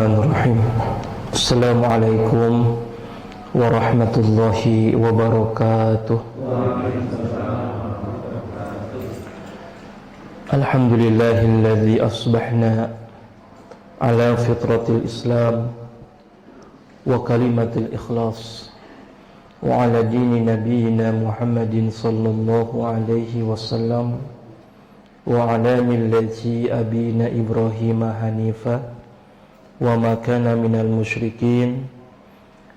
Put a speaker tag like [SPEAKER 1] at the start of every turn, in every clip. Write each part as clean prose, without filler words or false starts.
[SPEAKER 1] Bismillahirrahmanirrahim. Assalamualaikum warahmatullahi wabarakatuh. Alhamdulillahilladzi asbahna ala fitratil Islam wa kalimatil ikhlas wa ala dini nabiyyina Muhammadin sallallahu alaihi wasallam wa ala millati abina Ibrahim hanifa wa ma kana minal musyrikin.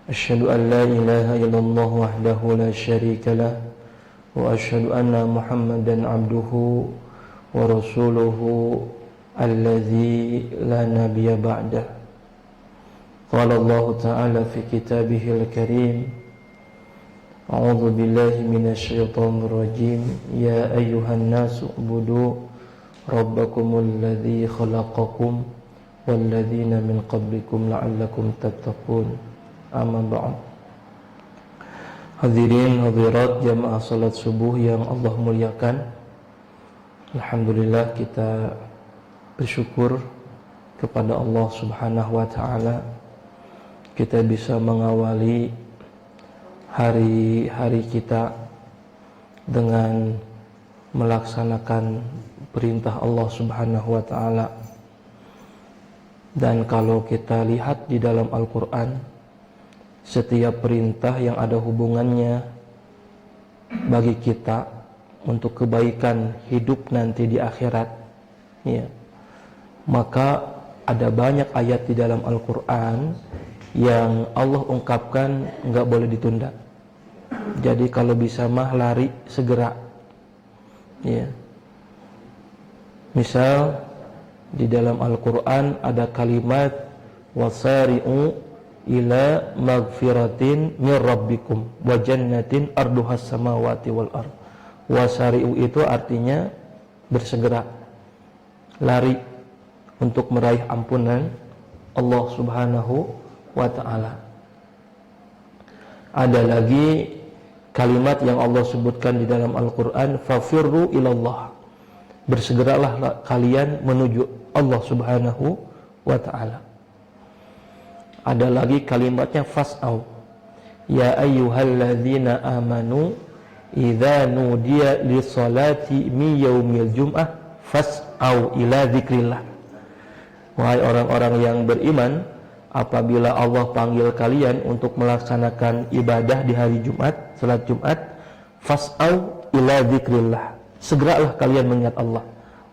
[SPEAKER 1] Asyhadu an la ilaha illallah wahdahu la syarika lah wa asyhadu anna Muhammadan abduhu wa rasuluhu alladzi la nabiyya ba'dah. Qala Allah ta'ala fi kitabihil karim, a'udzu billahi minasy syaithanir rajim, ya ayyuhan nasu ubudu rabbakumul ladzi khalaqakum walladzina min qablikum la'allakum tattaqun. Amma ba'd. Hadirin hadirat jamaah salat subuh yang Allah muliakan, alhamdulillah kita bersyukur kepada Allah Subhanahu wa taala kita bisa mengawali hari-hari kita dengan melaksanakan perintah Allah Subhanahu wa taala. Dan kalau kita lihat di dalam Al-Quran, setiap perintah yang ada hubungannya bagi kita untuk kebaikan hidup nanti di akhirat, ya, maka ada banyak ayat di dalam Al-Quran yang Allah ungkapkan nggak boleh ditunda. Jadi kalau bisa mah lari segera, ya. Misal di dalam Al-Quran ada kalimat wasari'u ila magfiratin min rabbikum wa jannatin arduhas samawati wal ard. Wasari'u itu artinya bersegera, lari untuk meraih ampunan Allah Subhanahu wa ta'ala. Ada lagi kalimat yang Allah sebutkan di dalam Al-Quran, fafirru ilallah, bersegeralah kalian menuju Allah Subhanahu wa ta'ala. Ada lagi kalimatnya fas'au, ya ayyuhalladzina amanu idza nudiya lis-salati mi yaumil jum'ah fas'au ila dzikrillah. Wahai orang-orang yang beriman, apabila Allah panggil kalian untuk melaksanakan ibadah di hari Jumat, salat Jumat, fas'au ila dzikrillah, segeralah kalian mengingat Allah.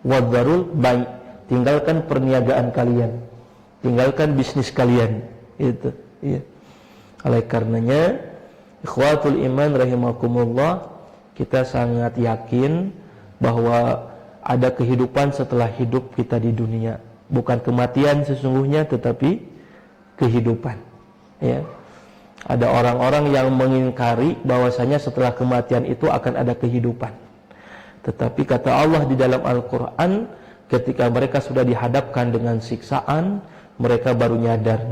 [SPEAKER 1] Wadharul bai', tinggalkan perniagaan kalian, tinggalkan bisnis kalian. Itu, iya. Oleh karenanya, ikhwatul iman rahimakumullah, kita sangat yakin bahwa ada kehidupan setelah hidup kita di dunia. Bukan kematian sesungguhnya, tetapi kehidupan, ya. Ada orang-orang yang mengingkari bahwasanya setelah kematian itu akan ada kehidupan. Tetapi kata Allah di dalam Al-Quran, ketika mereka sudah dihadapkan dengan siksaan, mereka baru nyadar,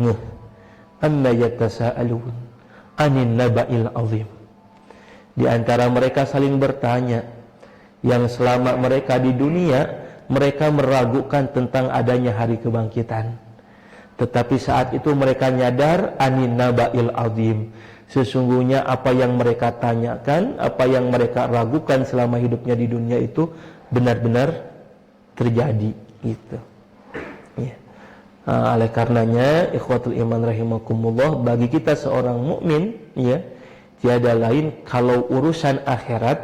[SPEAKER 1] amma yatasaalun anin naba'il azim. Di antara mereka saling bertanya, yang selama mereka di dunia mereka meragukan tentang adanya hari kebangkitan. Tetapi saat itu mereka nyadar, anin naba'il azim, sesungguhnya apa yang mereka tanyakan, apa yang mereka ragukan selama hidupnya di dunia itu benar-benar terjadi, gitu, ya. Oleh karenanya, ikhwatul iman rahimakumullah, bagi kita seorang mukmin, ya, tiada lain kalau urusan akhirat,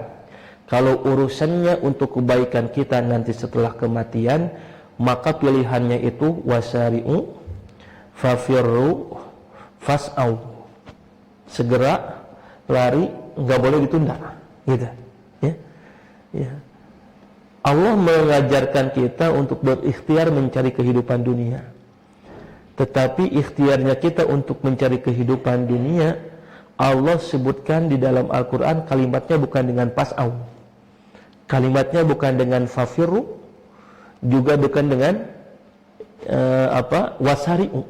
[SPEAKER 1] kalau urusannya untuk kebaikan kita nanti setelah kematian, maka pilihannya itu wasari'u fafirru fas'au, segera lari, nggak boleh ditunda, gitu, ya, ya. Allah mengajarkan kita untuk berikhtiar mencari kehidupan dunia. Tetapi ikhtiarnya kita untuk mencari kehidupan dunia, Allah sebutkan di dalam Al-Quran kalimatnya bukan dengan pas'au, kalimatnya bukan dengan fafirru, juga bukan dengan wasari'u.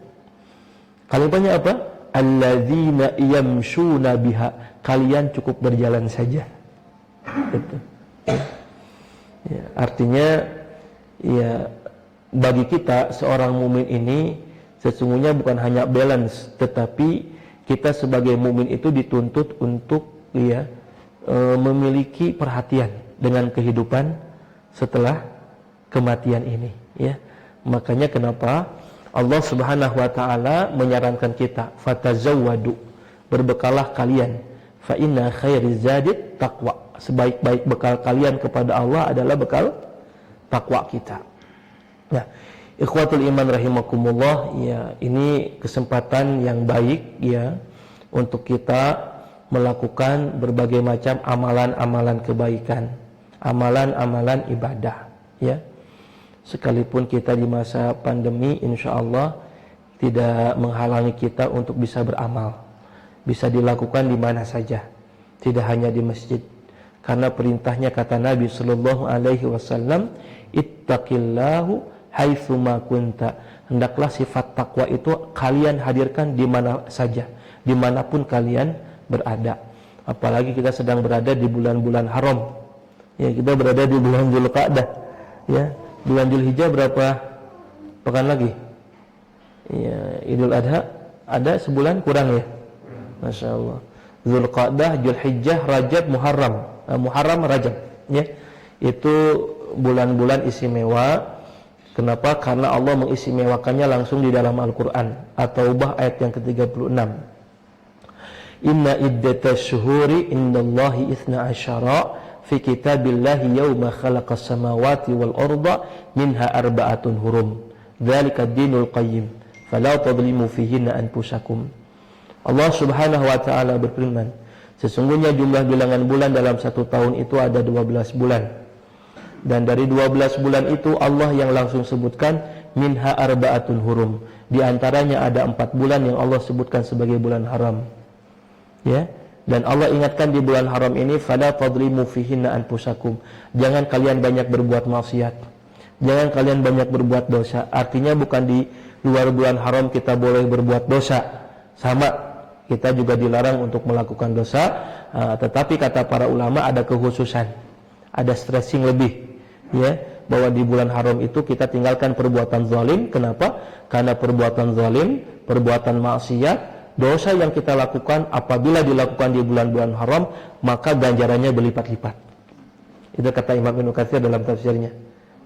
[SPEAKER 1] Kalimatnya apa? Alladzina yamshuna biha, kalian cukup berjalan saja. Gitu. Ya, artinya, ya, bagi kita seorang mukmin ini Sesungguhnya bukan hanya balance, tetapi kita sebagai mukmin itu dituntut untuk memiliki perhatian dengan kehidupan setelah kematian ini, ya. Makanya kenapa Allah Subhanahu wa taala menyarankan kita, fatazawwadu, berbekalah kalian, fa inna khairizz zadit taqwa. Sebaik-baik bekal kalian kepada Allah adalah bekal takwa kita. Nah, ikhwatul iman rahimakumullah, ya, ini kesempatan yang baik ya untuk kita melakukan berbagai macam amalan-amalan kebaikan, amalan-amalan ibadah, ya. Sekalipun kita di masa pandemi, insya Allah tidak menghalangi kita untuk bisa beramal. Bisa dilakukan di mana saja, tidak hanya di masjid. Karena perintahnya kata Nabi sallallahu alaihi wasallam, ittaqillahu haitsu ma kunta. Hendaklah sifat takwa itu kalian hadirkan di mana saja, dimanapun kalian berada. Apalagi kita sedang berada di bulan-bulan haram. Ya, kita berada di bulan Dzulqa'dah. Ya, bulan Dzulhijjah berapa pekan lagi? Ya, Idul Adha ada sebulan kurang ya. Masya Allah. Dzulqa'dah, Dzulhijjah, Rajab, Muharram, Rajab, ya. Itu bulan-bulan istimewa. Kenapa? Karena Allah mengistimewakannya langsung di dalam Al-Qur'an. At-Taubah ayat yang ke-36. Inna iddatash syuhuri indallahi 12 fi kitabillahi yawma khalaqas samawati wal arda minha arba'atun hurum. Dzalika ad-dinul qayyim. Fala tadhlimu fihinna anfusakum. Allah Subhanahu wa taala berfirman, sesungguhnya jumlah bilangan bulan dalam satu tahun itu ada 12 bulan. Dan dari 12 bulan itu Allah yang langsung sebutkan minha arba'atun hurum. Di antaranya ada 4 bulan yang Allah sebutkan sebagai bulan haram. Ya. Dan Allah ingatkan di bulan haram ini, fala tadlimu fihinna anfusakum. Jangan kalian banyak berbuat maksiat. Jangan kalian banyak berbuat dosa. Artinya bukan di luar bulan haram kita boleh berbuat dosa. Sama, kita juga dilarang untuk melakukan dosa, tetapi kata para ulama ada kekhususan, ada stressing lebih, ya, bahwa di bulan haram itu kita tinggalkan perbuatan zalim. Kenapa? Karena perbuatan zalim, perbuatan maksiat, dosa yang kita lakukan apabila dilakukan di bulan-bulan haram, maka ganjarannya berlipat-lipat. Itu kata Imam Ibnu Katsir dalam tafsirnya,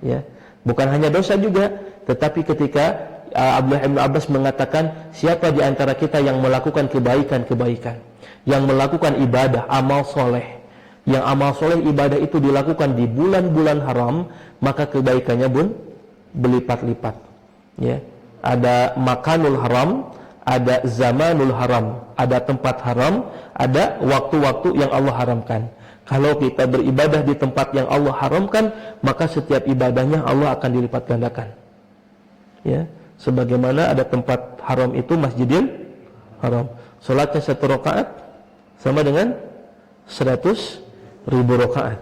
[SPEAKER 1] ya. Bukan hanya dosa juga, tetapi ketika Abdullah bin Abbas mengatakan, siapa di antara kita yang melakukan kebaikan-kebaikan, yang melakukan ibadah, amal soleh, yang amal soleh ibadah itu dilakukan di bulan-bulan haram, maka kebaikannya pun berlipat-lipat, ya. Ada makanul haram, ada zamanul haram, ada tempat haram, ada waktu-waktu yang Allah haramkan. Kalau kita beribadah di tempat yang Allah haramkan, maka setiap ibadahnya Allah akan dilipat gandakan, ya. Sebagaimana ada tempat haram itu Masjidil Haram, salatnya 1 rakaat sama dengan 100.000 rakaat.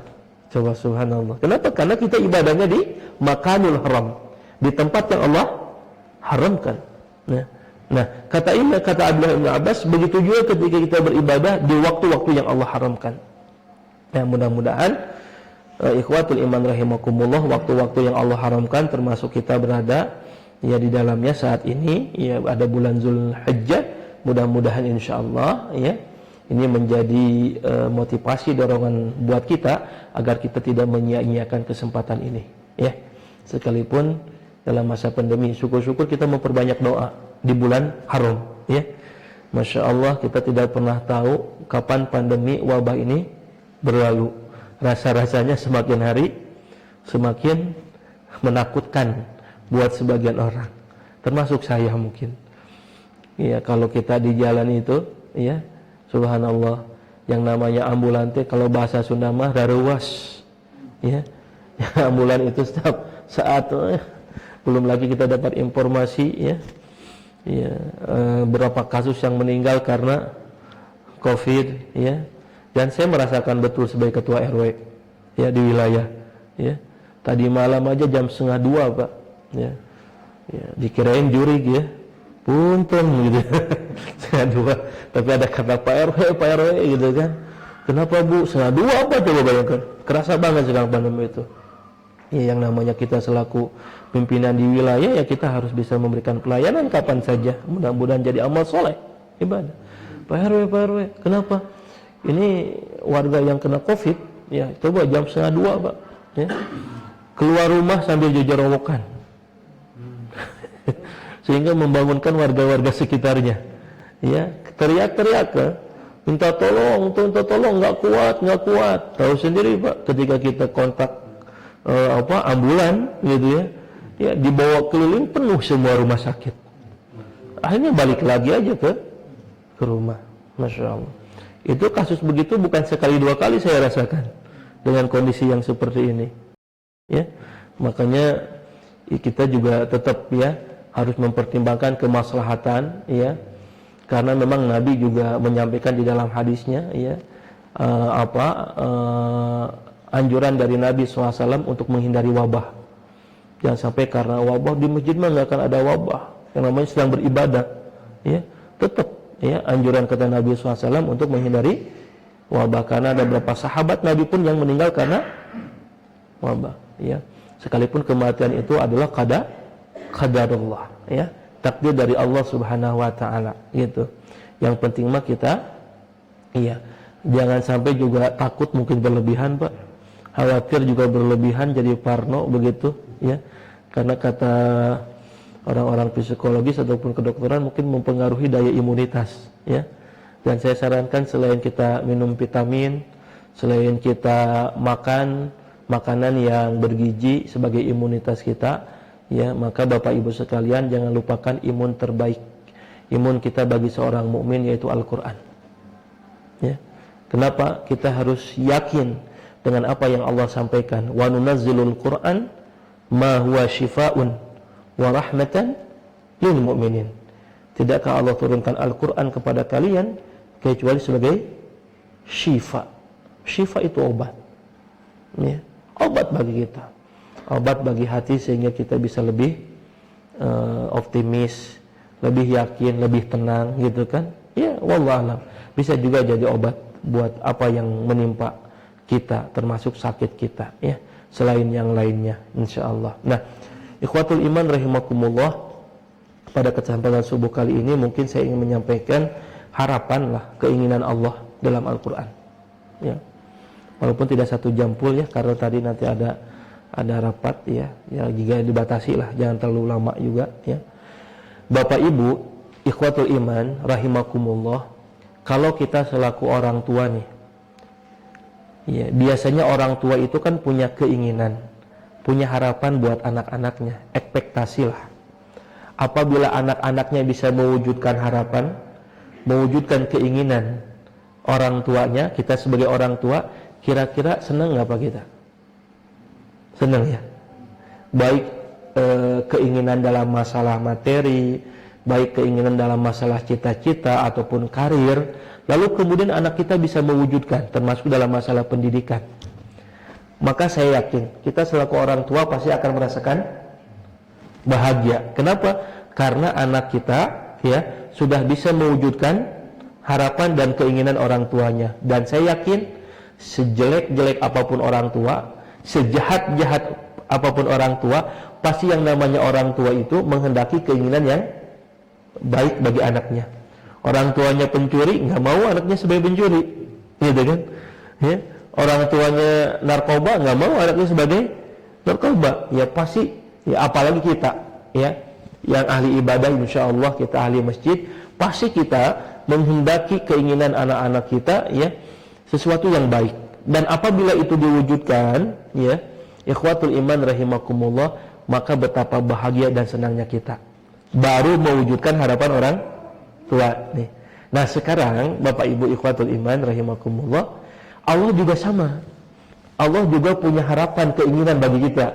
[SPEAKER 1] Coba subhanallah. Kenapa? Karena kita ibadahnya di makanul haram, di tempat yang Allah haramkan. Nah, kata Abdullah bin Abbas, begitu juga ketika kita beribadah di waktu-waktu yang Allah haramkan. Nah, mudah-mudahan ikhwatul iman rahimakumullah, waktu-waktu yang Allah haramkan termasuk kita berada ya di dalamnya saat ini, ya, ada bulan Dzulhijjah. Mudah-mudahan insyaallah, ya, ini menjadi motivasi, dorongan buat kita agar kita tidak menyia-nyiakan kesempatan ini, ya. Sekalipun dalam masa pandemi, syukur-syukur kita memperbanyak doa di bulan haram, ya. Masya Allah, kita tidak pernah tahu kapan pandemi wabah ini berlalu. Rasa-rasanya semakin hari semakin menakutkan buat sebagian orang, termasuk saya mungkin. Ya, kalau kita di jalan itu, ya, subhanallah, yang namanya ambulante, kalau bahasa Sunda mah daruwas, ya. Ambulan itu setiap saat, belum lagi kita dapat informasi, ya, berapa kasus yang meninggal karena COVID, ya. Dan saya merasakan betul sebagai ketua RW, ya, di wilayah, ya. Tadi malam aja jam 1:30, Pak. Ya, dikirain jurig, ya, punten gitu. 1:30, tapi ada kata Pak RW gitu kan. Kenapa Bu 1:30 apa coba bayangkan? Kerasa banget sedang pandemi itu. Ya, yang namanya kita selaku pimpinan di wilayah, ya kita harus bisa memberikan pelayanan kapan saja. Mudah-mudahan jadi amal soleh, ibadah. Pak RW, kenapa? Ini warga yang kena COVID, ya coba jam 1:30, Pak. Ya. Keluar rumah sambil jajar rowokan. Sehingga membangunkan warga-warga sekitarnya. Ya, teriak-teriak ke, minta tolong, nggak kuat. Tahu sendiri, Pak, ketika kita kontak ambulan gitu ya, ya dibawa keliling penuh semua rumah sakit. Akhirnya balik lagi aja ke rumah. Masya Allah. Itu kasus begitu bukan sekali dua kali saya rasakan dengan kondisi yang seperti ini. Ya, makanya kita juga tetap ya harus mempertimbangkan kemaslahatan, ya, karena memang Nabi juga menyampaikan di dalam hadisnya, ya, anjuran dari Nabi SAW untuk menghindari wabah. Jangan sampai karena wabah di masjid mah nggak akan ada wabah, yang namanya sedang beribadah, ya, tetap ya anjuran kata Nabi SAW untuk menghindari wabah, karena ada beberapa sahabat Nabi pun yang meninggal karena wabah, ya, sekalipun kematian itu adalah qadarullah, ya, takdir dari Allah Subhanahu wa taala, gitu. Yang penting mah kita iya jangan sampai juga takut mungkin berlebihan, Pak. Khawatir juga berlebihan jadi parno begitu, ya. Karena kata orang-orang psikologis ataupun kedokteran mungkin mempengaruhi daya imunitas, ya. Dan saya sarankan selain kita minum vitamin, selain kita makan makanan yang bergizi sebagai imunitas kita, ya, maka Bapak Ibu sekalian jangan lupakan imun terbaik. Imun kita bagi seorang mukmin yaitu Al-Qur'an. Ya. Kenapa kita harus yakin dengan apa yang Allah sampaikan? Wa nunazzilul Qur'an ma huwa syifaa'un wa rahmatan lil mu'minin. Tidakkah Allah turunkan Al-Qur'an kepada kalian kecuali sebagai syifa. Syifa itu obat. Ya, obat bagi kita. Obat bagi hati sehingga kita bisa lebih optimis, lebih yakin, lebih tenang, gitu kan? Ya, wallahualam. Bisa juga jadi obat buat apa yang menimpa kita, termasuk sakit kita, ya, selain yang lainnya, insyaallah. Nah, ikhwatul iman rahimakumullah, pada kesempatan subuh kali ini mungkin saya ingin menyampaikan harapan lah, keinginan Allah dalam Al-Quran, ya. Walaupun tidak 1 jam full, ya, karena tadi nanti ada rapat, ya, ya juga dibatasi lah, jangan terlalu lama juga, ya. Bapak Ibu ikhwatul iman rahimakumullah, kalau kita selaku orang tua nih, ya, biasanya orang tua itu kan punya keinginan, punya harapan buat anak-anaknya, ekspektasi lah. Apabila anak-anaknya bisa mewujudkan harapan, mewujudkan keinginan orang tuanya, kita sebagai orang tua, kira-kira senang nggak Pak kita? Senang, ya. Baik keinginan dalam masalah materi, baik keinginan dalam masalah cita-cita ataupun karir, lalu kemudian anak kita bisa mewujudkan, termasuk dalam masalah pendidikan. Maka saya yakin kita selaku orang tua pasti akan merasakan bahagia. Kenapa? Karena anak kita, ya, sudah bisa mewujudkan harapan dan keinginan orang tuanya. Dan saya yakin sejelek-jelek apapun orang tua, sejahat-jahat apapun orang tua, pasti yang namanya orang tua itu menghendaki keinginan yang baik bagi anaknya. Orang tuanya pencuri, nggak mau anaknya sebagai pencuri, gitu kan? Ya. Orang tuanya narkoba, nggak mau anaknya sebagai narkoba. Ya pasti, ya apalagi kita, ya, yang ahli ibadah, insya Allah kita ahli masjid, pasti kita menghendaki keinginan anak-anak kita, ya, sesuatu yang baik. Dan apabila itu diwujudkan, ya, ikhwatul iman rahimakumullah, maka betapa bahagia dan senangnya kita. Baru mewujudkan harapan orang tua nih. Nah, sekarang Bapak Ibu ikhwatul iman rahimakumullah, Allah juga sama. Allah juga punya harapan, keinginan bagi kita.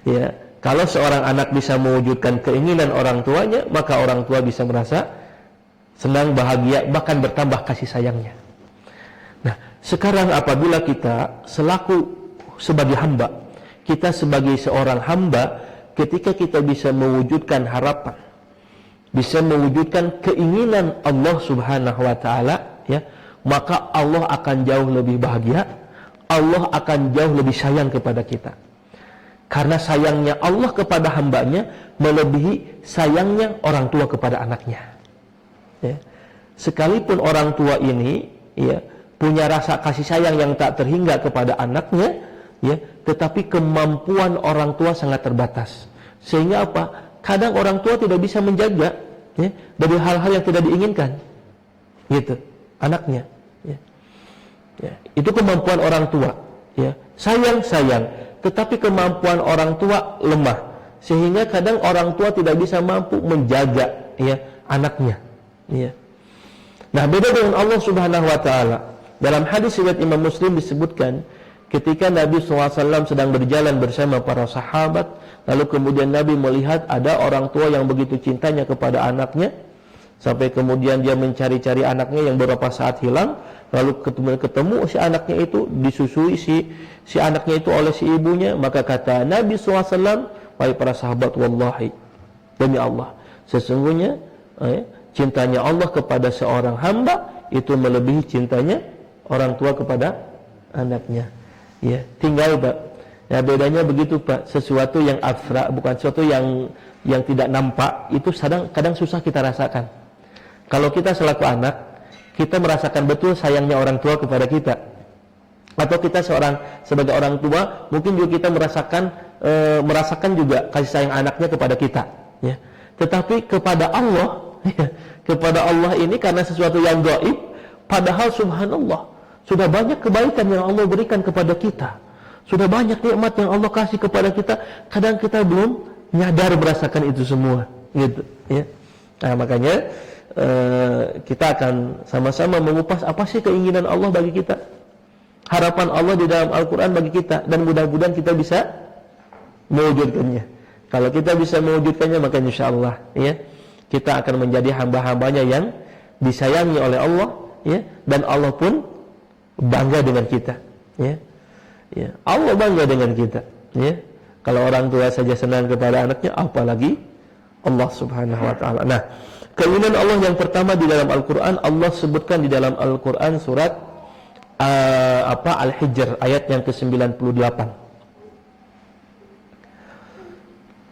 [SPEAKER 1] Ya, kalau seorang anak bisa mewujudkan keinginan orang tuanya, maka orang tua bisa merasa senang, bahagia, bahkan bertambah kasih sayangnya. Nah, sekarang apabila kita selaku sebagai hamba, kita sebagai seorang hamba, ketika kita bisa mewujudkan harapan, bisa mewujudkan keinginan Allah Subhanahu wa taala, ya, maka Allah akan jauh lebih bahagia, Allah akan jauh lebih sayang kepada kita. Karena sayangnya Allah kepada hambanya melebihi sayangnya orang tua kepada anaknya. Ya. Sekalipun orang tua ini ya punya rasa kasih sayang yang tak terhingga kepada anaknya, ya, tetapi kemampuan orang tua sangat terbatas. Sehingga apa? Kadang orang tua tidak bisa menjaga ya, dari hal-hal yang tidak diinginkan, gitu, anaknya. Ya. Ya. Itu kemampuan orang tua. Ya. Sayang, tetapi kemampuan orang tua lemah, sehingga kadang orang tua tidak bisa mampu menjaga ya anaknya. Ya. Nah, beda dengan Allah Subhanahu wa taala. Dalam hadis riwayat Imam Muslim disebutkan ketika Nabi SAW sedang berjalan bersama para sahabat, lalu kemudian Nabi melihat ada orang tua yang begitu cintanya kepada anaknya, sampai kemudian dia mencari-cari anaknya yang beberapa saat hilang, lalu ketemu si anaknya itu, disusui si anaknya itu oleh si ibunya. Maka kata Nabi SAW, wahai para sahabat, wallahi, demi Allah, sesungguhnya cintanya Allah kepada seorang hamba itu melebihi cintanya orang tua kepada anaknya. Ya, tinggal Pak. Ya, bedanya begitu Pak. Sesuatu yang abstrak, bukan sesuatu yang tidak nampak, itu kadang susah kita rasakan. Kalau kita selaku anak, kita merasakan betul sayangnya orang tua kepada kita. Atau kita sebagai orang tua, mungkin juga kita merasakan juga kasih sayang anaknya kepada kita. Ya. Tetapi kepada Allah, ya, kepada Allah ini karena sesuatu yang gaib, padahal subhanallah sudah banyak kebaikan yang Allah berikan kepada kita, sudah banyak nikmat yang Allah kasih kepada kita, kadang kita belum nyadar merasakan itu semua, gitu ya. Nah, makanya kita akan sama-sama mengupas apa sih keinginan Allah bagi kita, harapan Allah di dalam Al-Quran bagi kita, dan mudah-mudahan kita bisa mewujudkannya. Kalau kita bisa mewujudkannya, maka insyaallah ya kita akan menjadi hamba-hambanya yang disayangi oleh Allah, ya, dan Allah pun bangga dengan kita, ya. Ya, Allah bangga dengan kita, ya. Kalau orang tua saja senang kepada anaknya, apalagi Allah Subhanahu wa taala. Nah, keinginan Allah yang pertama di dalam Al-Qur'an, Allah sebutkan di dalam Al-Qur'an surat Al-Hijr ayat yang ke-98.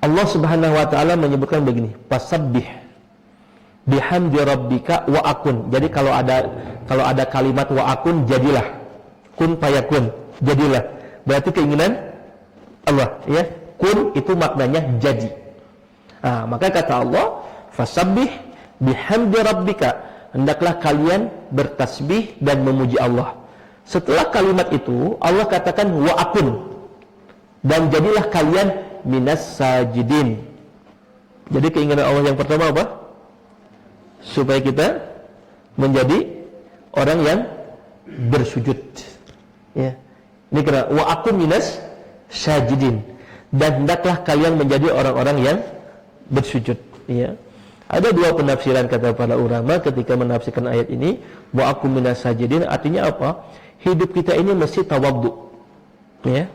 [SPEAKER 1] Allah Subhanahu wa taala menyebutkan begini, fasabbih bihamdi rabbika wa akun. Jadi kalau ada kalimat wa akun, jadilah, kun fayakun, jadilah, berarti keinginan Allah, ya. Kun itu maknanya jadi. Nah, maka kata Allah, fasabbih bihamdi rabbika, hendaklah kalian bertasbih dan memuji Allah. Setelah kalimat itu Allah katakan wa akun, dan jadilah kalian minas sajidin. Jadi keinginan Allah yang pertama apa? Supaya kita menjadi orang yang bersujud, ya. Ini kira wa akun minas sajidin, dan hendaklah kalian menjadi orang-orang yang bersujud, ya. Ada dua penafsiran kata para ulama ketika menafsirkan ayat ini. Wa akun minas sajidin artinya apa? Hidup kita ini mesti tawaddu, ya.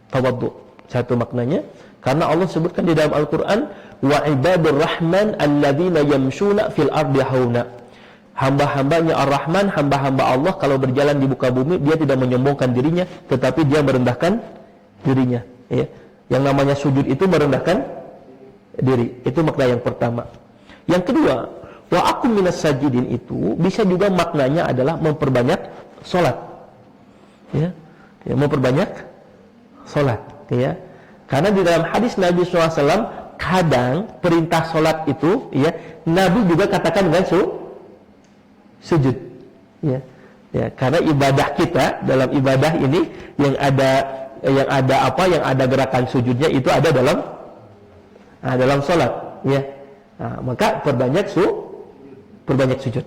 [SPEAKER 1] Tawaddu, satu maknanya. Karena Allah sebutkan di dalam Al-Quran, wa ibadur rahman alladzina yamshuna fil ardi hauna. Hamba-hambanya Ar-Rahman, hamba-hamba Allah kalau berjalan di muka bumi, dia tidak menyombongkan dirinya, tetapi dia merendahkan dirinya, ya. Yang namanya sujud itu merendahkan diri. Itu makna yang pertama. Yang kedua, wa akum minas sajidin itu bisa juga maknanya adalah memperbanyak salat, ya. Ya, memperbanyak salat, ya. Karena di dalam hadis Nabi SAW, kadang perintah sholat itu, ya, Nabi juga katakan dengan sujud, ya. Ya, karena ibadah kita, dalam ibadah ini yang ada gerakan sujudnya itu ada dalam sholat, ya. Nah, maka perbanyak sujud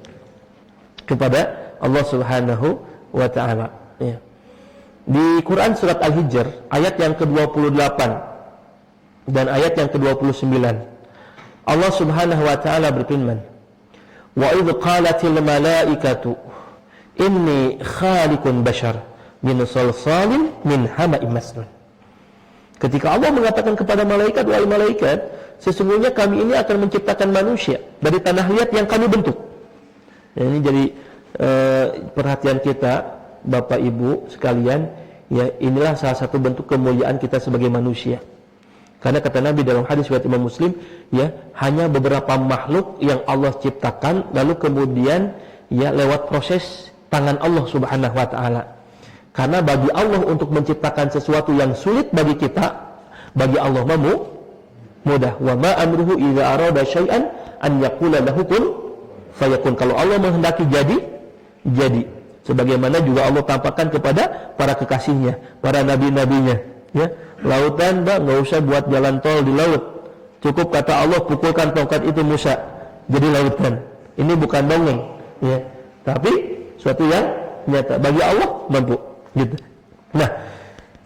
[SPEAKER 1] kepada Allah Subhanahu wa taala, ya. Di Quran surat Al-Hijr ayat yang ke-28 dan ayat yang ke-29, Allah Subhanahu wa taala berfirman, wa idh qalatil malaikatu inni khaliqun bashar min salsalin min hama'in masnun. Ketika Allah mengatakan kepada malaikat, wahai malaikat, sesungguhnya kami ini akan menciptakan manusia dari tanah liat yang kami bentuk. Ya, ini jadi perhatian kita Bapak Ibu sekalian, Ya, inilah salah satu bentuk kemuliaan kita sebagai manusia. Karena kata Nabi dalam hadis riwayat Imam Muslim, ya, hanya beberapa makhluk yang Allah ciptakan lalu kemudian ya lewat proses tangan Allah Subhanahu wa taala. Karena bagi Allah untuk menciptakan sesuatu yang sulit bagi kita, bagi Allah mudah. Wa ma amruhu idza arada syai'an an yaqula lahu kun fayakun. Kalau Allah menghendaki jadi. Sebagaimana juga Allah tampakkan kepada para kekasihnya, para nabi-nabinya, ya. Lautan, nggak usah buat jalan tol di laut. Cukup kata Allah, pukulkan tongkat itu Musa, jadi lautan. Ini bukan dongeng, ya. Tapi suatu yang nyata. Bagi Allah mampu, gitu. Nah,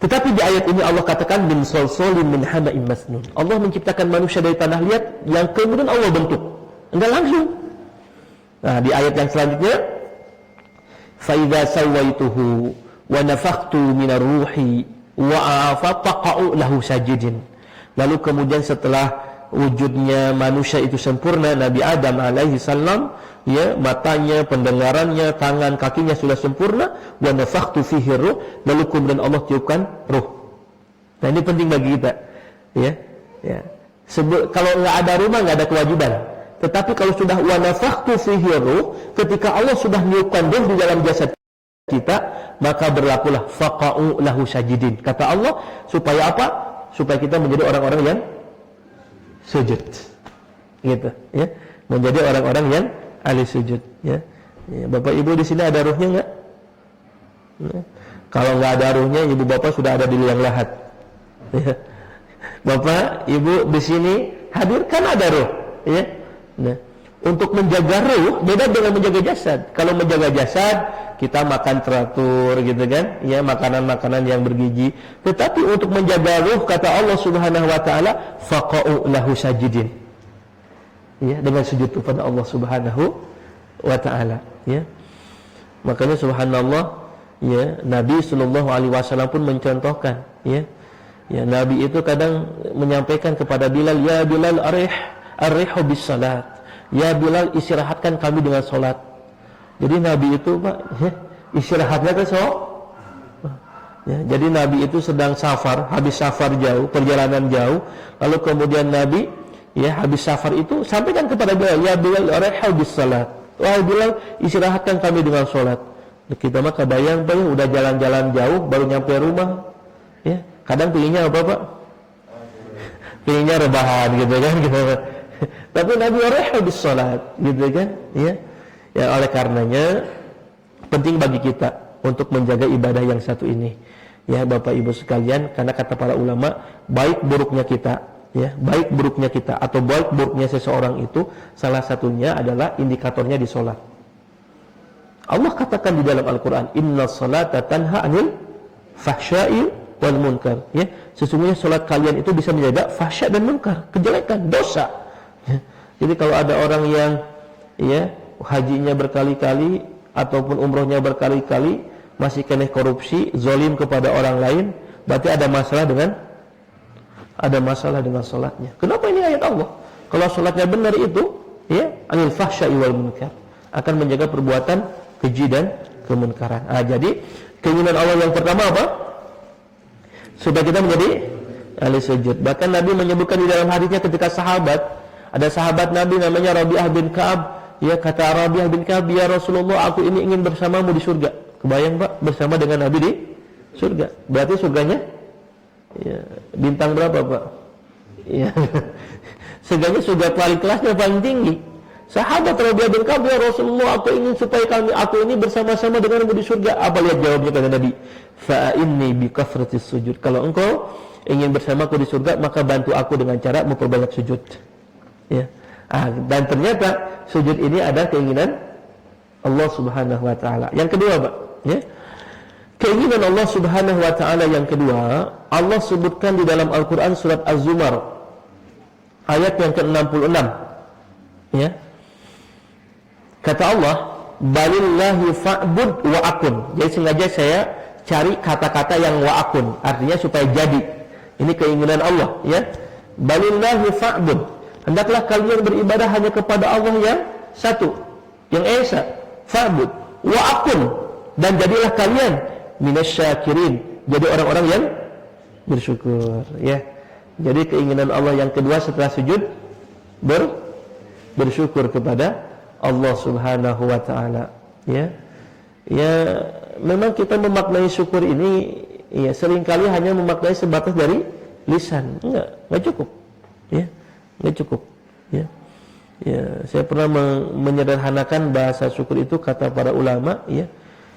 [SPEAKER 1] tetapi di ayat ini Allah katakan min salsalin min hama'in masnun. Allah menciptakan manusia dari tanah liat yang kemudian Allah bentuk. Enggak langsung. Nah, di ayat yang selanjutnya, fa idza sawaituhu wa nafakhtu minar ruhi wa afataqa'u lahu sajidin. Lalu kemudian setelah wujudnya manusia itu sempurna, Nabi Adam alaihi salam, ya, matanya, pendengarannya, tangan, kakinya sudah sempurna, wa nafakhtu fihi ruh, lalu kemudian Allah tiupkan ruh. Nah, ini penting bagi kita, ya. Kalau nggak ada rumah nggak ada kewajiban. Tetapi kalau sudah wa nafakhtu fihi ruh, ketika Allah sudah niupkan ruh di dalam jasad kita, maka berlakulah faqa'u lahu sajidin. Kata Allah, supaya apa? Supaya kita menjadi orang-orang yang sujud, gitu, ya, menjadi orang-orang yang ahli sujud, ya. Bapak ibu di sini ada ruhnya nggak? Ya. Kalau nggak ada ruhnya, ibu bapak sudah ada di liang lahat, ya. Bapak ibu di sini hadir kan ada ruh, ya. Nah, untuk menjaga ruh beda dengan menjaga jasad. Kalau menjaga jasad kita makan teratur, gitu kan, ya, makanan-makanan yang bergizi. Tetapi untuk menjaga ruh, kata Allah Subhanahu wa taala, faqa'u lahu sajidin. Ya, dengan sujud kepada Allah Subhanahu wa taala, ya. Makanya subhanallah, ya, Nabi sallallahu alaihi wasallam pun mencontohkan, ya. Ya, Nabi itu kadang menyampaikan kepada Bilal, ya Bilal arihu bis salat. Ya Bilal, istirahatkan kami dengan salat. Jadi Nabi itu, Pak, ya, istirahatnya ke ya, jadi Nabi itu sedang safar, habis safar jauh, perjalanan jauh, lalu kemudian Nabi, ya, habis safar itu sampaikan kepada Bilal, ya Bilal arihu bis salat. Wahai Bilal, istirahatkan kami dengan salat. Kita mah kebayang, Pak, ya, udah jalan-jalan jauh baru nyampe rumah, ya. Kadang pilihnya apa, Pak? Pilihnya rebahan, gitu kan, gitu. Tapi Nabi arihu bis salat, gitu kan, ya. Ya, oleh karenanya penting bagi kita untuk menjaga ibadah yang satu ini, ya, Bapak Ibu sekalian. Karena kata para ulama, baik buruknya kita, ya, baik buruknya kita atau baik buruknya seseorang itu salah satunya adalah indikatornya di salat. Allah katakan di dalam Al-Qur'an, innas salata tanha 'anil fahsya'i wal munkar, ya. Sesungguhnya salat kalian itu bisa menjaga fahsya dan munkar, kejelekan, dosa, ya. Jadi kalau ada orang yang, ya, hajinya berkali-kali ataupun umrohnya berkali-kali masih kena korupsi, zalim kepada orang lain, berarti ada masalah dengan salatnya. Kenapa ini ayat Allah? Kalau salatnya benar itu, ya, anil fahsya'i wal munkar, akan menjaga perbuatan keji dan kemunkaran. Jadi keinginan Allah yang pertama apa? Supaya kita menjadi ahli sujud. Bahkan Nabi menyebutkan di dalam hadisnya ketika ada sahabat Nabi namanya Rabi'ah bin Ka'ab. Ya, kata Rabi'ah bin Ka'ab, ya Rasulullah, aku ini ingin bersamamu di surga. Kebayang, Pak, bersama dengan Nabi di surga. Berarti surganya, ya, bintang berapa, Pak? Ya. Surganya surga paling kelasnya paling tinggi. Sahabat Rabi'ah bin Ka'ab, ya Rasulullah, aku ingin supaya aku ini bersama-sama denganmu di surga. Apa lihat jawabnya kata Nabi? Fa'inni bi kasratis sujud. Kalau engkau ingin bersamaku di surga, maka bantu aku dengan cara memperbanyak sujud. Ya. Dan ternyata sujud ini ada keinginan Allah Subhanahu wa taala. Yang kedua, Pak, ya. Keinginan Allah Subhanahu wa taala yang kedua, Allah sebutkan di dalam Al-Qur'an surat Az-Zumar ayat yang ke-66. Ya. Kata Allah, "Balillahi fa'bud wa akun." Jadi sengaja saya cari kata-kata yang wa akun, artinya supaya jadi. Ini keinginan Allah, ya. Balillahi fa'bud. Hendaklah kalian beribadah hanya kepada Allah yang satu, yang esa. Fa'bud wa akun, dan jadilah kalian minasyakirin, jadi orang-orang yang bersyukur, ya. Jadi keinginan Allah yang kedua setelah sujud bersyukur kepada Allah Subhanahu wa taala, ya. Ya, memang kita memaknai syukur ini ya seringkali hanya memaknai sebatas dari lisan. Enggak cukup. Ya. Enggak cukup, ya. Ya, saya pernah menyederhanakan bahasa syukur itu, kata para ulama, ya.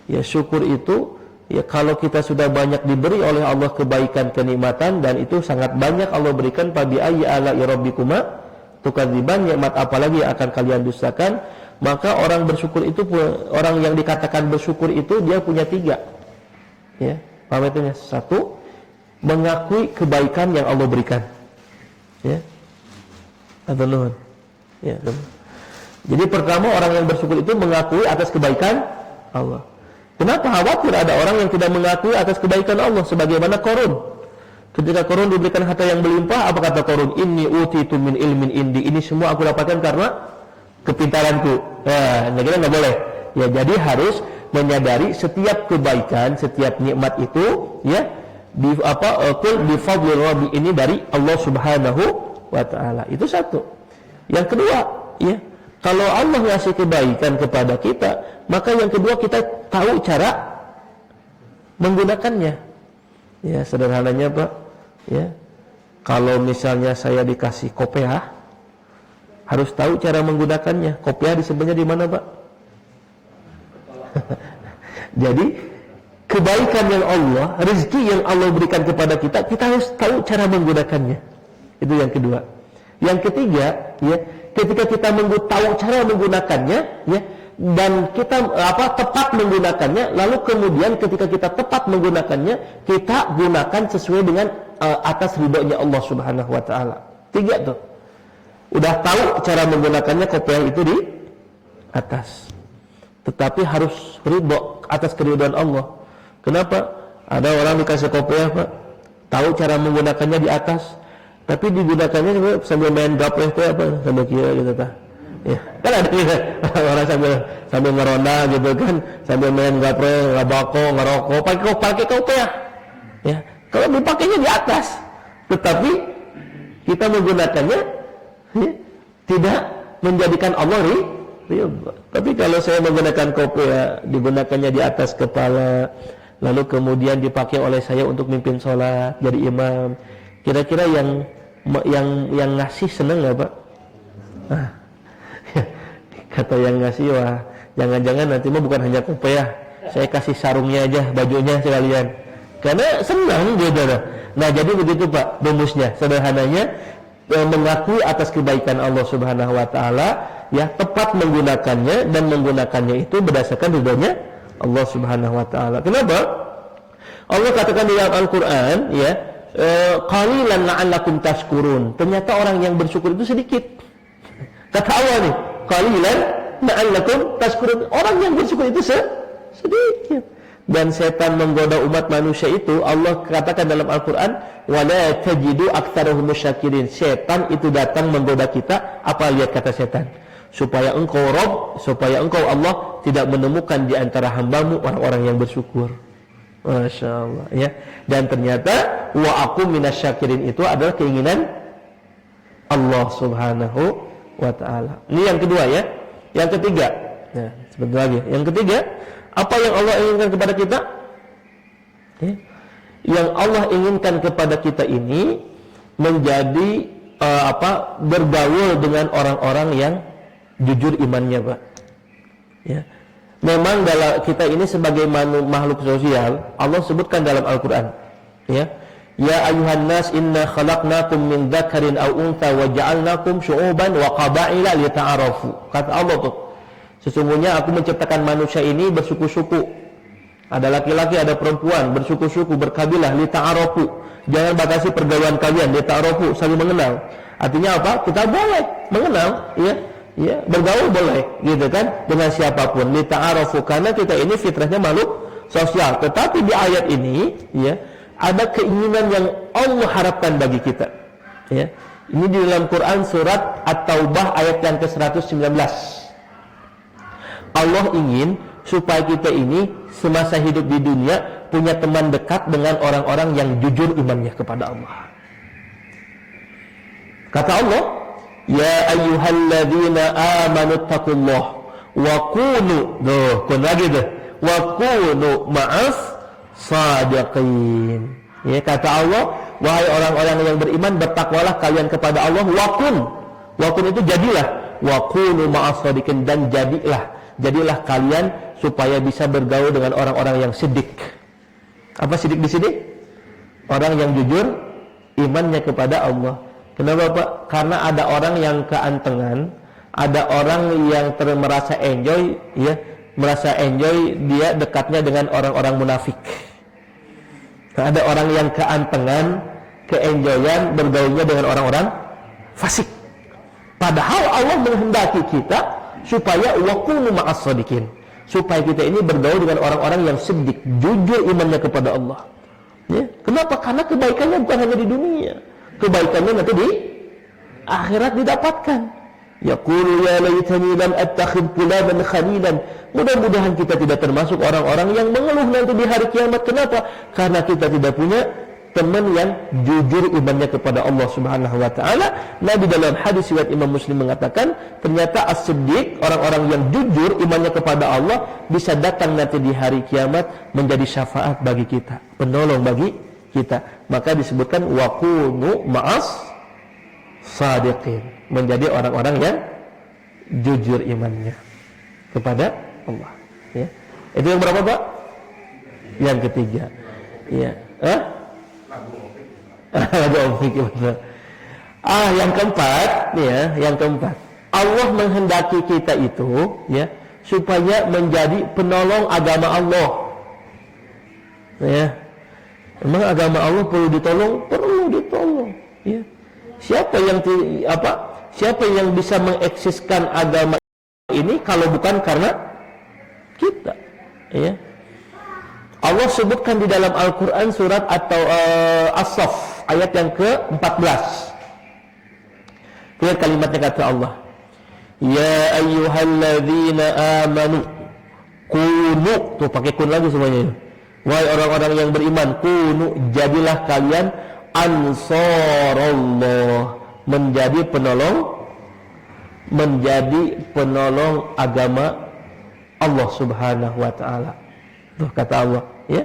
[SPEAKER 1] Ya, syukur itu ya kalau kita sudah banyak diberi oleh Allah kebaikan, kenikmatan, dan itu sangat banyak Allah berikan, fa bi ayyi ala'i rabbikuma tukadziban, nikmat apalagi yang akan kalian dustakan, maka orang bersyukur itu, orang yang dikatakan bersyukur itu dia punya tiga, ya. Paham itu ya? Satu, mengakui kebaikan yang Allah berikan, ya. Atau nuhun, ya. Jadi pertama, orang yang bersyukur itu mengakui atas kebaikan Allah. Kenapa khawatir ada orang yang tidak mengakui atas kebaikan Allah? Sebagaimana Qarun. Ketika Qarun diberikan harta yang berlimpah, apa kata Qarun? Inni utitu min ilmin indi. Ini semua aku dapatkan karena kepintaranku. Nah, kira nggak boleh. Ya, jadi harus menyadari setiap kebaikan, setiap nikmat itu, ya, kul bi fadli rabbi, ini dari Allah Subhanahu wa taala. Itu satu. Yang kedua, ya, kalau Allah ngasih kebaikan kepada kita, maka yang kedua kita tahu cara menggunakannya. Ya, sederhananya Pak, ya, kalau misalnya saya dikasih kopiah, harus tahu cara menggunakannya. Kopiah disimpannya di mana Pak? Jadi kebaikan yang Allah, rezeki yang Allah berikan kepada kita, kita harus tahu cara menggunakannya. Itu yang kedua. Yang ketiga, ya, ketika kita tahu cara menggunakannya, ya, dan kita tepat menggunakannya, lalu kemudian ketika kita tepat menggunakannya, kita gunakan sesuai dengan atas ridhonya Allah Subhanahu wa taala. Tiga tuh. Udah tahu cara menggunakannya, kopiah itu di atas. Tetapi harus ridho atas keridhaan Allah. Kenapa? Ada orang dikasih kopiah, Pak, tahu cara menggunakannya di atas, tapi digunakannya sambil main gapleh itu apa? Sambil kira gitu tah. Ya, kan ada gitu. Orang sambil ngeronda gitu kan, sambil main gapleh, ngabako, ngerokok, pakai kopiah. Ya, kalau dipakainya di atas, tetapi kita menggunakannya, ya, tidak menjadikan Allah ridho. Tapi kalau saya menggunakan kopiah, digunakannya di atas kepala, lalu kemudian dipakai oleh saya untuk mimpin sholat, jadi imam, kira-kira yang ngasih seneng nggak Pak? Kata yang ngasih, wah, jangan-jangan nanti mah bukan hanya kopiah, saya kasih sarungnya aja, bajunya sekalian, karena senang gitu. Nah, jadi begitu Pak rumusnya, sederhananya, mengakui atas kebaikan Allah Subhanahu wa taala, ya, tepat menggunakannya, dan menggunakannya itu berdasarkan ridhonya Allah Subhanahu wa taala. Kenapa? Allah katakan di dalam Al-Qur'an, ya, qalilan la'allakum tashkurun. Ternyata orang yang bersyukur itu sedikit. Kata Allah nih, qalilan la'allakum tashkurun. Orang yang bersyukur itu sedikit. Dan setan menggoda umat manusia itu, Allah katakan dalam Al-Qur'an, wala tajidu aktsarahum syakirin. Setan itu datang menggoda kita, apa lihat kata setan? Supaya engkau Rabb, supaya engkau Allah tidak menemukan di antara hambamu orang-orang yang bersyukur. Masya Allah, ya. Dan ternyata wa aku minasyakirin itu adalah keinginan Allah Subhanahu wa ta'ala. Ini yang kedua, ya. Yang ketiga, nah, sebentar lagi. Yang ketiga, apa yang Allah inginkan kepada kita? Ya. Yang Allah inginkan kepada kita ini menjadi bergaul dengan orang-orang yang jujur imannya, Pak. Ya. Memang dalam kita ini sebagai makhluk sosial, Allah sebutkan dalam Al-Qur'an, ya. Ya ayuhan nas inna khalaqnakum min dzakarin aw untha wa ja'alnakum syu'uban wa qabaila lita'arafu. Kata Allah tuh, sesungguhnya aku menciptakan manusia ini bersuku-suku. Ada laki-laki, ada perempuan, bersuku-suku, berkabilah, lita'arafu. Jangan batasi pergaulan kalian, lita'arafu, saling mengenal. Artinya apa? Kita boleh mengenal, ya. Ya, bergaul boleh, gitu kan, dengan siapapun, lita'arafu, karena kita ini fitrahnya makhluk sosial. Tetapi di ayat ini, ya, ada keinginan yang Allah harapkan bagi kita, ya. Ini di dalam Quran surat At-Taubah ayat yang ke-119. Allah ingin supaya kita ini semasa hidup di dunia punya teman dekat dengan orang-orang yang jujur imannya kepada Allah. Kata Allah, ya ayyuhalladzina amanu taqullah wa kunu, kun lagi tuh, wa kunu ma'as sadiqin. Ya, kata Allah, wahai orang-orang yang beriman, bertakwalah kalian kepada Allah. Wa kun itu jadilah, wa kunu ma'as sadiqin, dan jadilah kalian supaya bisa bergaul dengan orang-orang yang sidik. Apa sidik di sini? Orang yang jujur imannya kepada Allah. Kenapa Pak? Karena ada orang yang keantengan, ada orang yang merasa enjoy, ya, merasa enjoy dia dekatnya dengan orang-orang munafik. Ada orang yang keantengan, keenjoyan bergaulnya dengan orang-orang fasik. Padahal Allah menghendaki kita supaya waqulu ma'as shadiqin, supaya kita ini bergaul dengan orang-orang yang siddiq, jujur imannya kepada Allah. Ya, kenapa? Karena kebaikannya bukan hanya di dunia, kebaikannya nanti di akhirat didapatkan. Yaqulu ya laitani lam attakhidh fulanan khalilan. Mudah-mudahan kita tidak termasuk orang-orang yang mengeluh nanti di hari kiamat. Kenapa? Karena kita tidak punya teman yang jujur imannya kepada Allah Subhanahu wa taala. Nabi dalam hadis riwayat Imam Muslim mengatakan, ternyata as-siddiq, orang-orang yang jujur imannya kepada Allah, bisa datang nanti di hari kiamat menjadi syafaat bagi kita, penolong bagi kita. Maka disebutkan waqunu ma'as sadiqin, menjadi orang-orang yang jujur imannya kepada Allah. Ya. Itu yang berapa Pak? Yang ketiga. Ya. Yang keempat, ya, yang keempat. Allah menghendaki kita itu, ya, supaya menjadi penolong agama Allah. Ya. Memang agama Allah perlu ditolong, ya. Siapa yang bisa mengeksiskan agama ini kalau bukan karena kita, ya. Allah sebutkan di dalam Al-Quran surat atau As-Saff ayat yang ke-14. Lihat kalimatnya, kata Allah, ya ayyuhalladzina amanu kunu, tuh pakai kun lagi semuanya. Wahai orang-orang yang beriman, kunu, jadilah kalian ansarallah, menjadi penolong agama Allah Subhanahu wa taala. Tuh kata Allah, ya.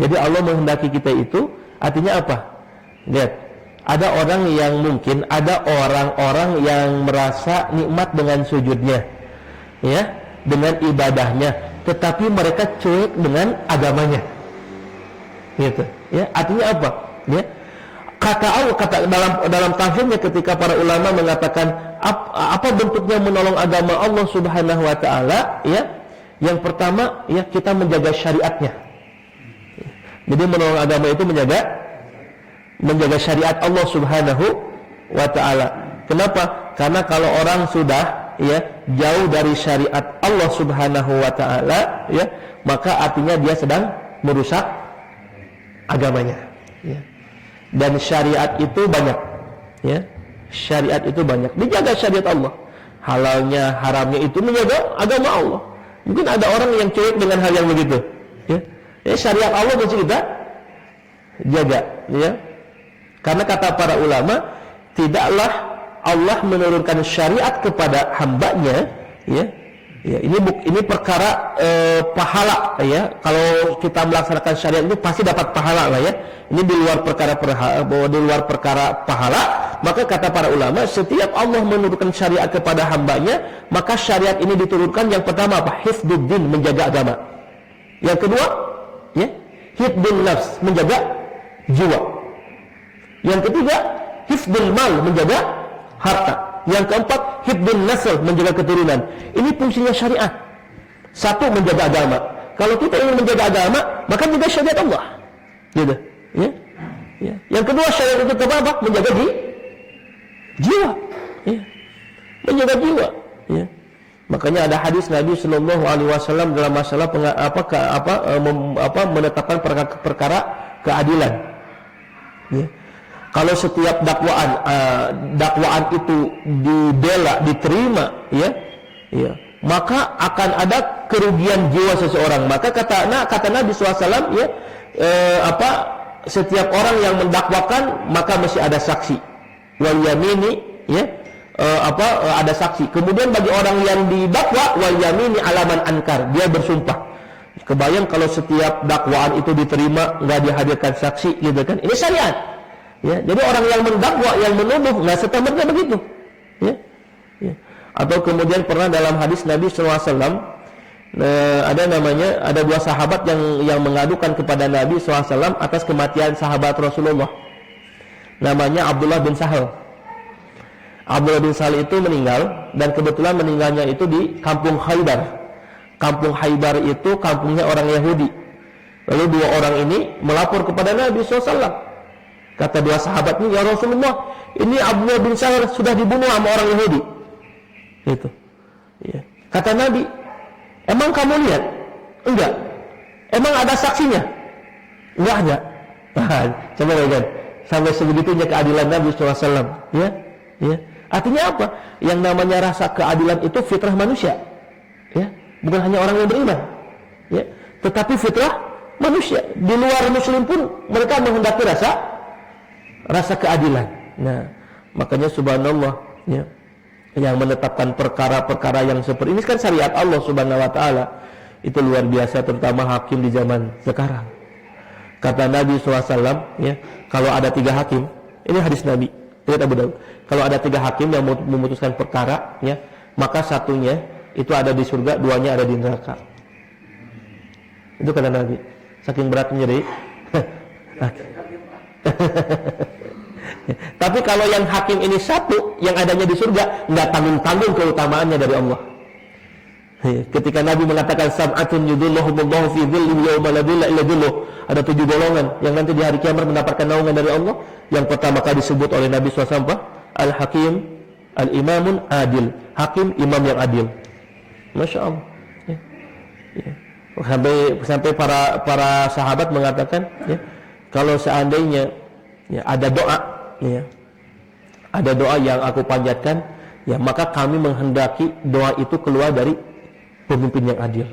[SPEAKER 1] Jadi Allah menghendaki kita itu, artinya apa? Lihat, ada orang yang mungkin, ada orang-orang yang merasa nikmat dengan sujudnya, ya, dengan ibadahnya, tetapi mereka cuek dengan agamanya, gitu, ya. Artinya apa? Ya. Kata Allah, dalam tafsirnya ketika para ulama mengatakan apa bentuknya menolong agama Allah Subhanahu wa taala, ya. Yang pertama, ya, kita menjaga syariatnya. Jadi menolong agama itu menjaga syariat Allah Subhanahu wa taala. Kenapa? Karena kalau orang sudah, ya, jauh dari syariat Allah Subhanahu wa taala, ya, maka artinya dia sedang merusak agamanya, ya. Dan syariat itu banyak, ya. Syariat itu banyak. Dijaga syariat Allah. Halalnya, haramnya itu menjaga agama Allah. Mungkin ada orang yang cuek dengan hal yang begitu, ya. Syariat Allah mesti kita jaga, ya. Karena kata para ulama, tidaklah Allah menurunkan syariat kepada hambanya, ya. Ya, ini perkara pahala, ya. Kalau kita melaksanakan syariat itu pasti dapat pahala lah, ya. Ini di luar perkara pahala. Maka kata para ulama, setiap Allah menurunkan syariat kepada hambanya, maka syariat ini diturunkan yang pertama apa? Hifdzuddin, menjaga agama. Yang kedua, ya, hifdzun nafs, menjaga jiwa. Yang ketiga, hifdzul mal, menjaga harta. Yang keempat, hifdzun nasl, menjaga keturunan. Ini fungsinya syariat. Satu, menjaga agama. Kalau kita ingin menjaga agama, maka menjaga syariat Allah, gitu, ya. Ya. Yang kedua, syariat itu apa? Menjaga jiwa, ya. Menjaga jiwa, ya. Makanya ada hadis Nabi Shallallahu Alaihi Wasallam dalam masalah menetapkan perkara keadilan, ya. Kalau setiap dakwaan itu dibela, diterima, ya, ya, maka akan ada kerugian jiwa seseorang. Maka kata Nabi SAW, ya, setiap orang yang mendakwakan maka mesti ada saksi. Wal yamini, ya, ada saksi. Kemudian bagi orang yang didakwa, wal yamini alaman ankar, dia bersumpah. Kebayang kalau setiap dakwaan itu diterima, nggak dihadirkan saksi, gitu kan? Ini syariat. Ya, jadi orang yang mendakwa, yang menuduh, nggak serta-merta begitu. Ya, ya. Atau kemudian pernah dalam hadis Nabi SAW, ada dua sahabat yang mengadukan kepada Nabi SAW atas kematian sahabat Rasulullah. Namanya Abdullah bin Sahal. Abdullah bin Sahal itu meninggal, dan kebetulan meninggalnya itu di kampung Khaybar. Kampung Khaybar itu kampungnya orang Yahudi. Lalu dua orang ini melapor kepada Nabi SAW. Kata dua sahabat ini, ya Rasulullah, ini Abdullah bin Sahal sudah dibunuh sama orang Yahudi. Gitu. Ya. Kata Nabi, emang kamu lihat? Enggak. Emang ada saksinya? Enggak ada. Coba lihat, sampai sebegitunya keadilan Nabi SAW. Ya, ya. Artinya apa? Yang namanya rasa keadilan itu fitrah manusia. Ya, bukan hanya orang yang beriman. Ya, tetapi fitrah manusia. Di luar Muslim pun mereka menghendaki rasa keadilan. Nah, makanya subhanallah, ya, yang menetapkan perkara-perkara yang seperti ini kan syariat Allah Subhanahu wa taala. Itu luar biasa, terutama hakim di zaman sekarang. Kata Nabi SAW, ya, kalau ada 3 hakim, ini hadis Nabi, riwayat Abu Daud. Kalau ada 3 hakim yang memutuskan perkara, ya, maka satunya itu ada di surga, 2-nya ada di neraka. Itu kata Nabi. Saking beratnya jadi. Tapi kalau yang hakim ini satu, yang adanya di surga, nggak tanggung-tanggung keutamaannya dari Allah. Ketika Nabi mengatakan sab'atun yudhilluhumullahu fi dhillihi yawma la dhilla illa dhilluh, ada 7 golongan yang nanti di hari kiamat mendapatkan naungan dari Allah. Yang pertama kali disebut oleh Nabi SAW, al-hakim, al-imamun adil. Hakim, imam yang adil. Masya Allah. Ya. Ya. Sampai para sahabat mengatakan, ya, kalau seandainya, ya, ada doa, ya, ada doa yang aku panjatkan, ya, maka kami menghendaki doa itu keluar dari pemimpin yang adil.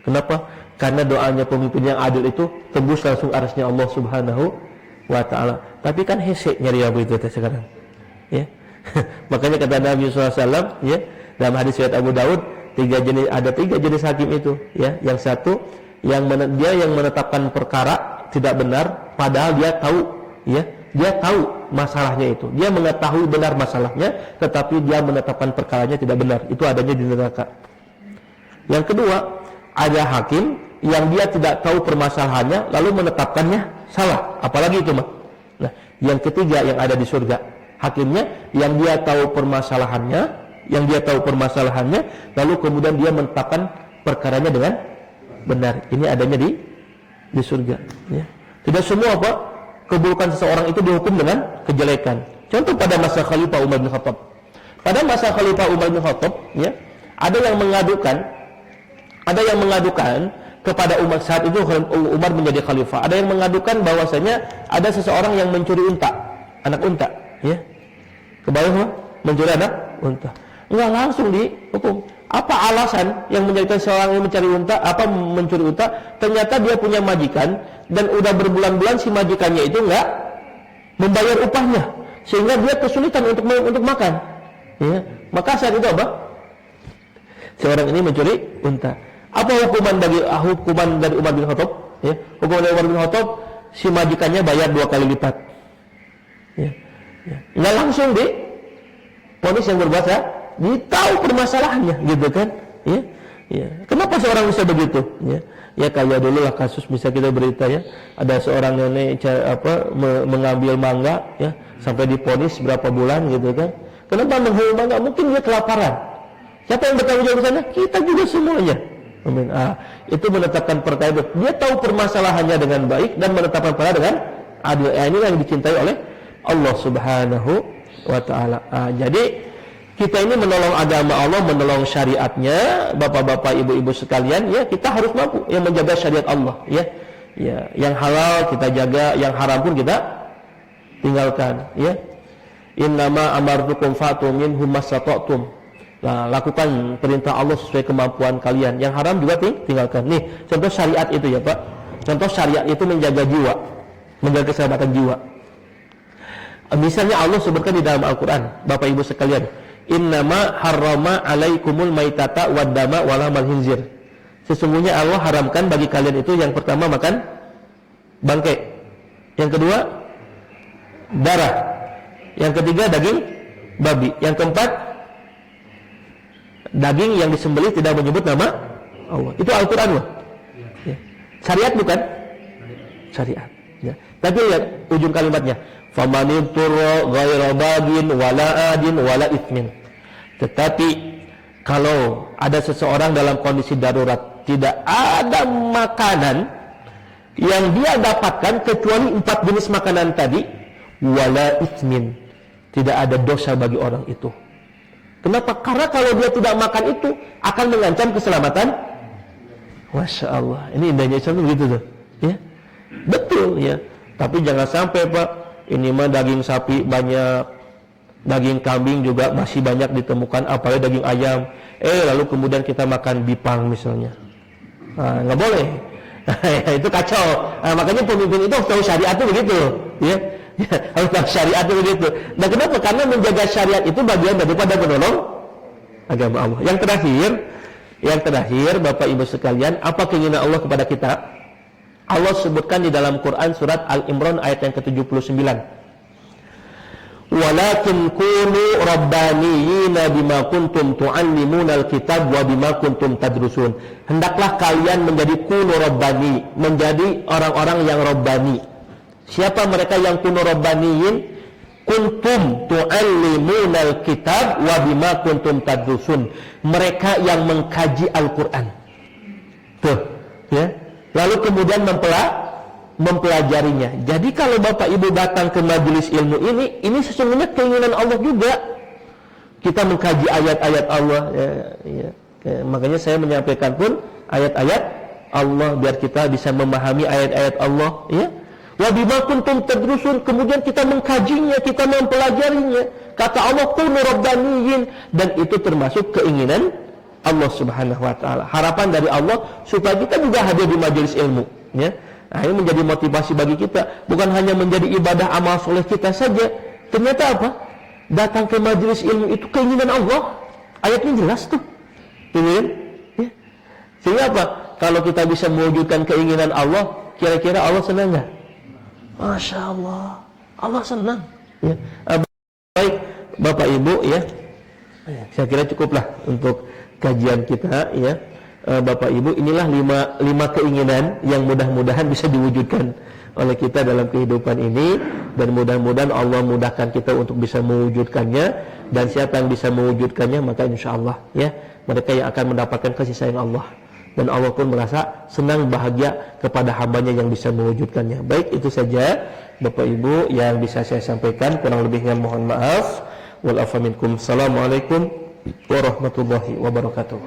[SPEAKER 1] Kenapa? Karena doanya pemimpin yang adil itu tembus langsung arsy Allah Subhanahu wa taala. Tapi kan hese nyari apa itu sekarang. Ya. Makanya kata Nabi SAW, ya, dalam hadis riwayat Abu Daud, ada 3 jenis hakim itu, ya. Yang satu dia yang menetapkan perkara tidak benar padahal dia tahu, ya, dia tahu masalahnya itu. Dia mengetahui benar masalahnya, tetapi dia menetapkan perkaranya tidak benar. Itu adanya di neraka. Yang kedua, ada hakim yang dia tidak tahu permasalahannya lalu menetapkannya salah. Apalagi itu mah. Nah, yang ketiga yang ada di surga, hakimnya yang dia tahu permasalahannya, lalu kemudian dia menetapkan perkaranya dengan benar. Ini adanya di surga, ya. Tidak semua keburukan seseorang itu dihukum dengan kejelekan. Contoh pada masa Khalifah Umar bin Khattab. Pada masa Khalifah Umar bin Khattab, ya, ada yang mengadukan kepada Umar saat itu Umar menjadi khalifah. Ada yang mengadukan bahwasanya ada seseorang yang mencuri anak unta, ya. Kebayang mencuri anak unta. Enggak langsung dihukum. Apa alasan yang menjadikan seorang yang mencuri unta? Ternyata dia punya majikan dan udah berbulan-bulan si majikannya itu enggak membayar upahnya, sehingga dia kesulitan untuk makan. Ya. Maka saat itu apa? Seorang ini mencuri unta. Apa hukuman dari Umar bin Khattab? Ya. Hukuman dari Umar bin Khattab, si majikannya bayar 2 kali lipat. Ya. Ya. Nggak langsung ponis yang berbuat, ditahu permasalahannya, gitu kan? Ya. Ya. Kenapa seorang bisa begitu? Ya. Ya kayak dulu lah kasus bisa kita berita, ya. Ada seorang nenek mengambil mangga, ya, sampai diponis berapa bulan, gitu kan? Kenapa mengambil mangga? Mungkin dia kelaparan. Siapa yang bertanggung jawab di sana? Kita juga semuanya. Amin. Itu menetapkan perkara itu. Dia tahu permasalahannya dengan baik dan menetapkan perkara dengan adil. Ini yang dicintai oleh Allah Subhanahu wa taala. Jadi kita ini menolong agama Allah, menolong syariatnya, bapak-bapak, ibu-ibu sekalian, ya, kita harus mampu yang menjaga syariat Allah, ya. Ya, yang halal kita jaga, yang haram pun kita tinggalkan, ya. Innama amartukum fa'tu minhum mastata'tum. Nah, lakukan perintah Allah sesuai kemampuan kalian. Yang haram juga tinggalkan. Nih, contoh syariat itu ya Pak. Contoh syariat itu menjaga jiwa, menjaga keselamatan jiwa. Misalnya Allah sebutkan di dalam Al-Quran, Bapak Ibu sekalian, innama harrama alaikumul maitata waddama walamal hinzir. Sesungguhnya Allah haramkan bagi kalian itu yang pertama makan bangkai, yang kedua darah, yang ketiga daging babi, yang keempat daging yang disembelih tidak menyebut nama Allah. Itu Al-Quran loh. Ya. Syariat bukan? Syariat. Ya. Tapi lihat ujung kalimatnya. Famanitturra ghaira bagin wala adin wala ithmin. Tetapi kalau ada seseorang dalam kondisi darurat, tidak ada makanan yang dia dapatkan kecuali 4 jenis makanan tadi, wala ithmin. Tidak ada dosa bagi orang itu. Kenapa? Karena kalau dia tidak makan itu akan mengancam keselamatan. Masya Allah, ini indahnya Islam begitu tuh, ya, betul ya. Tapi jangan sampai Pak, ini mah daging sapi banyak, daging kambing juga masih banyak ditemukan, apalagi daging ayam. Lalu kemudian kita makan bipang misalnya, nggak boleh. Itu kacau. Makanya pemimpin itu tahu syariat itu begitu, ya. Harus tahu syariat itu begitu. Nah kenapa? Karena menjaga syariat itu bagian daripada menolong agama Allah. Yang terakhir Bapak Ibu sekalian, apa keinginan Allah kepada kita? Allah sebutkan di dalam Quran surat Al-Imran ayat yang ke-79. Walakin kunu rabbaniyina bima kuntum tu'allimunal kitab wa bima kuntum tadrusun. Hendaklah kalian menjadi kunu rabbani, menjadi orang-orang yang rabbani. Siapa mereka yang kunu rabbaniyin? Kuntum tu'allimunal kitab wa bima kuntum tadrusun. Mereka yang mengkaji Al-Quran. Tuh, ya. Lalu kemudian mempelajarinya. Jadi kalau Bapak Ibu datang ke majelis ilmu ini sesungguhnya keinginan Allah juga. Kita mengkaji ayat-ayat Allah, ya. Makanya saya menyampaikan pun ayat-ayat Allah biar kita bisa memahami ayat-ayat Allah, ya. Wa bima kuntum tadrusun, kemudian kita mengkajinya, kita mempelajarinya. Kata Allah kunu rabbaniyin, dan itu termasuk keinginan Allah Subhanahu wa taala. Harapan dari Allah supaya kita juga hadir di majelis ilmu, ya. Nah, ini menjadi motivasi bagi kita, bukan hanya menjadi ibadah amal soleh kita saja. Ternyata apa? Datang ke majelis ilmu itu keinginan Allah. Ayatnya jelas tuh. Ya. Sehingga apa? Kalau kita bisa mewujudkan keinginan Allah, kira-kira Allah senang enggak? Masya Allah, Allah senang. Ya. Baik, Bapak Ibu, ya. Saya kira cukuplah untuk kajian kita, ya. Bapak Ibu, inilah lima keinginan yang mudah-mudahan bisa diwujudkan oleh kita dalam kehidupan ini, dan mudah-mudahan Allah mudahkan kita untuk bisa mewujudkannya. Dan siapa yang bisa mewujudkannya, maka insya Allah, ya, mereka yang akan mendapatkan kasih sayang Allah, dan Allah pun merasa senang bahagia kepada hambanya yang bisa mewujudkannya. Baik, itu saja Bapak Ibu yang bisa saya sampaikan, kurang lebihnya mohon maaf. Wal afa minkum. Assalamualaikum warahmatullahi wabarakatuh.